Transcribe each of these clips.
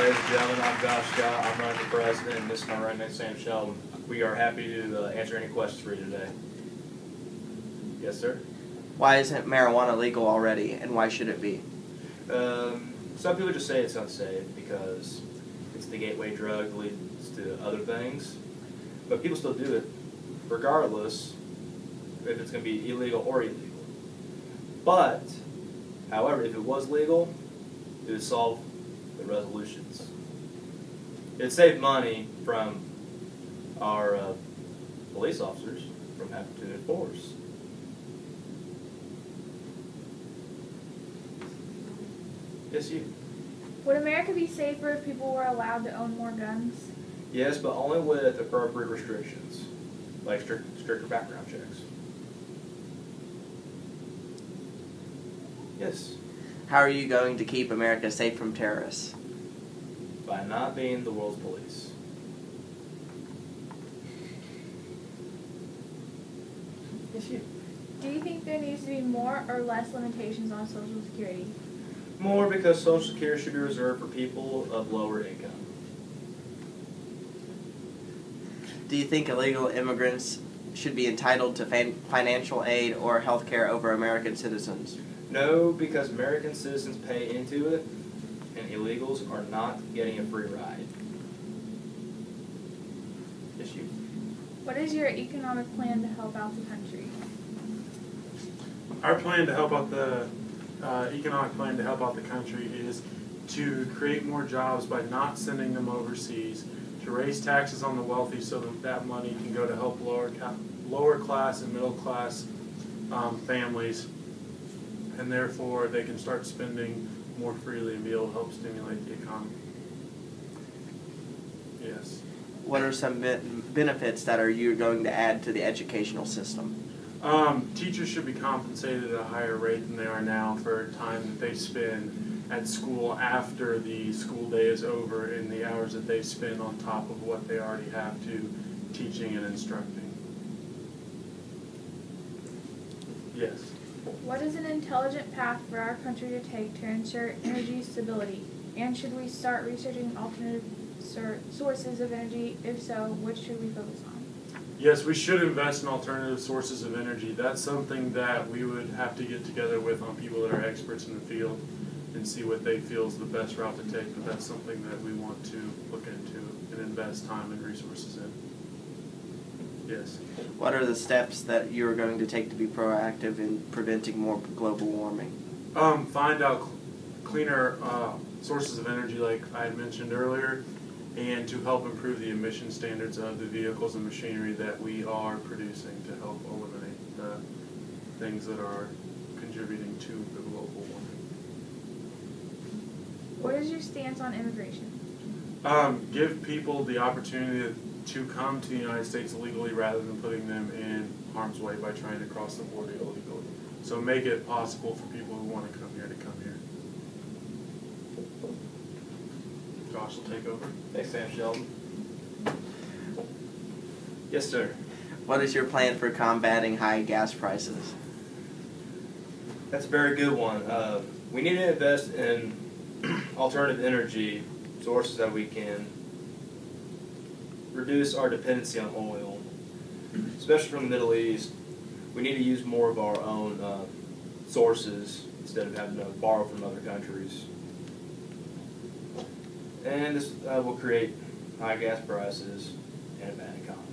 Ladies and gentlemen, I'm Josh Scott. I'm running for president, and this is my running mate, Sam Sheldon. We are happy to answer any questions for you today. Yes, sir? Why isn't marijuana legal already, and why should it be? Some people just say it's unsafe because it's the gateway drug that leads to other things. But people still do it regardless if it's going to be illegal or illegal. But, however, if it was legal, it would solve the resolutions. It'd save money from our police officers from having to enforce. Yes, you. Would America be safer if people were allowed to own more guns? Yes, but only with appropriate restrictions, like stricter background checks. Yes. How are you going to keep America safe from terrorists? By not being the world's police. Yes, you. Do you think there needs to be more or less limitations on Social Security? More, because Social Security should be reserved for people of lower income. Do you think illegal immigrants should be entitled to financial aid or health care over American citizens? No, because American citizens pay into it, and illegals are not getting a free ride. Yes, you. What is your economic plan to help out the country? Our plan to help out the economic plan to help out the country is to create more jobs by not sending them overseas, to raise taxes on the wealthy so that that money can go to help lower class and middle class families, and therefore they can start spending more freely and be able to help stimulate the economy. Yes. What are some benefits that are you going to add to the educational system? Teachers should be compensated at a higher rate than they are now for time that they spend at school after the school day is over, and the hours that they spend on top of what they already have to teaching and instructing. Yes. What is an intelligent path for our country to take to ensure energy stability? And should we start researching alternative sources of energy? If so, which should we focus on? Yes, we should invest in alternative sources of energy. That's something that we would have to get together with on people that are experts in the field and see what they feel is the best route to take, but that's something that we want to look into and invest time and resources in. Yes. What are the steps that you are going to take to be proactive in preventing more global warming? Find out cleaner sources of energy like I had mentioned earlier, and to help improve the emission standards of the vehicles and machinery that we are producing to help eliminate the things that are contributing to the global warming. What is your stance on immigration? Give people the opportunity to come to the United States legally rather than putting them in harm's way by trying to cross the border illegally. So make it possible for people who want to come here to come here. Josh will take over. Thanks, Sam Sheldon. Yes, sir. What is your plan for combating high gas prices? That's a very good one. We need to invest in alternative energy sources that we can reduce our dependency on oil, especially from the Middle East. We need to use more of our own sources instead of having to borrow from other countries. And this will create high gas prices and a bad economy.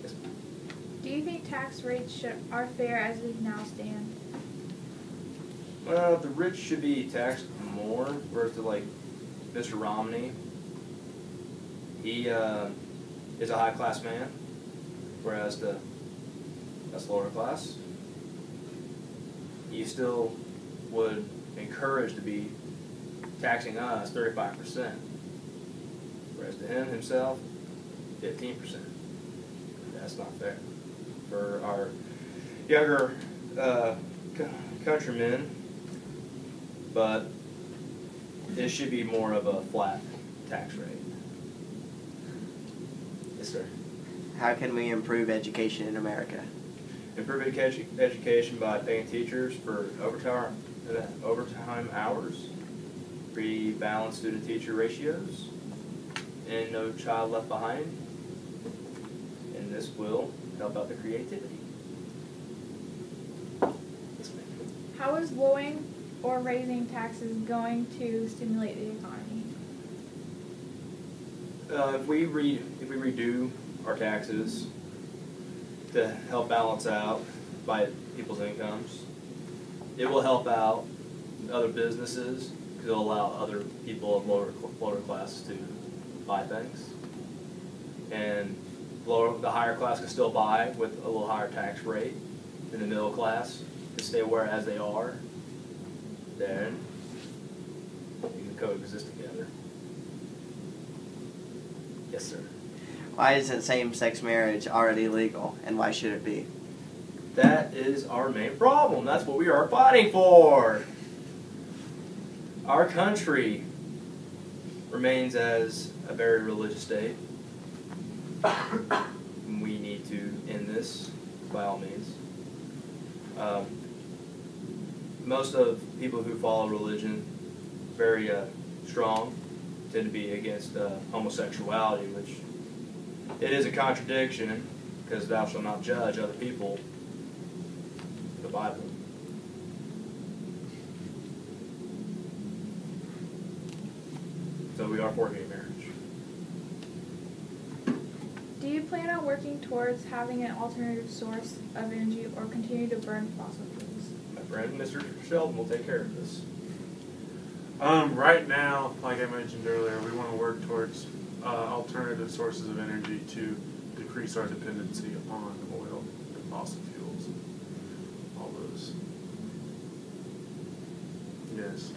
Yes. Do you think tax rates are fair as they now stand? Well, the rich should be taxed more, whereas like Mr. Romney, he is a high-class man, whereas that's lower class. He still would encourage to be taxing us 35%, whereas to him himself, 15%. That's not fair for our younger countrymen, but it should be more of a flat tax rate. Yes, sir. How can we improve education in America? Improve education by paying teachers for overtime hours pretty balanced student-teacher ratios, and no child left behind. And this will help out the creativity. Yes, ma'am. How is lowering or raising taxes going to stimulate the economy? If we redo our taxes to help balance out by people's incomes, it will help out other businesses because it'll allow other people of lower classes to buy things, and the higher class can still buy with a little higher tax rate than the middle class to stay where as they are. Then you can coexist together. Yes, sir. Why isn't same-sex marriage already legal, and why should it be? That is our main problem. That's what we are fighting for. Our country remains as a very religious state. We need to end this by all means. Most of people who follow religion very strong tend to be against homosexuality, which it is a contradiction because thou shalt not judge other people. The Bible. So we are for gay marriage. Do you plan on working towards having an alternative source of energy or continue to burn fossil fuels? My friend, Mr. Sheldon, will take care of this. Right now, like I mentioned earlier, we want to work towards alternative sources of energy to decrease our dependency upon oil and fossil fuels. All those. Yes.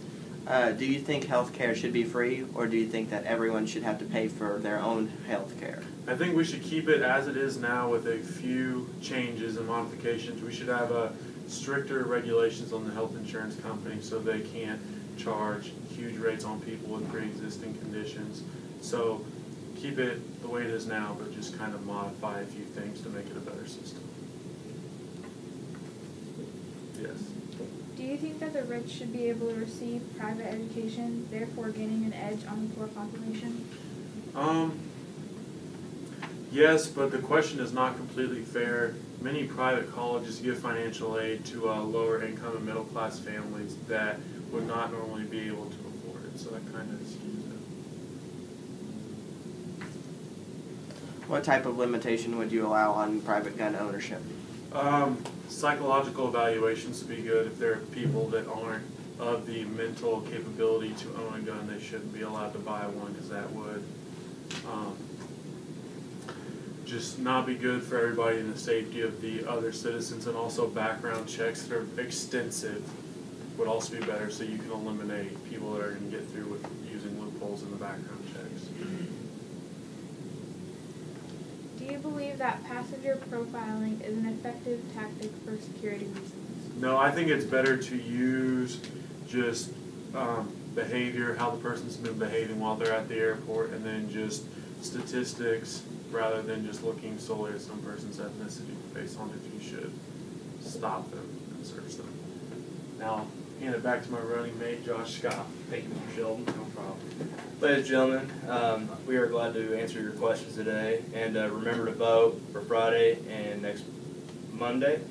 Do you think health care should be free, or do you think that everyone should have to pay for their own health care? I think we should keep it as it is now with a few changes and modifications. We should have stricter regulations on the health insurance company so they can't charge huge rates on people with pre-existing conditions. So keep it the way it is now, but just kind of modify a few things to make it a better system. Yes. Do you think that the rich should be able to receive private education, therefore gaining an edge on the poor population? Yes, but the question is not completely fair. Many private colleges give financial aid to lower income and middle class families that would not normally be able to afford it, so that kind of skews it. What type of limitation would you allow on private gun ownership? Psychological evaluations would be good. If there are people that aren't of the mental capability to own a gun, they shouldn't be allowed to buy one because that would just not be good for everybody and the safety of the other citizens, and also background checks that are extensive would also be better so you can eliminate people that are going to get through with using loopholes in the background checks. Do you believe that passenger profiling is an effective tactic for security reasons? No, I think it's better to use just behavior, how the person's been behaving while they're at the airport, and then just statistics rather than just looking solely at some person's ethnicity based on if you should stop them and search them. Now, hand it back to my running mate, Josh Scott. Thank you, Mr. Sheldon. No problem. Ladies and gentlemen, we are glad to answer your questions today. And remember to vote for Friday and next Monday.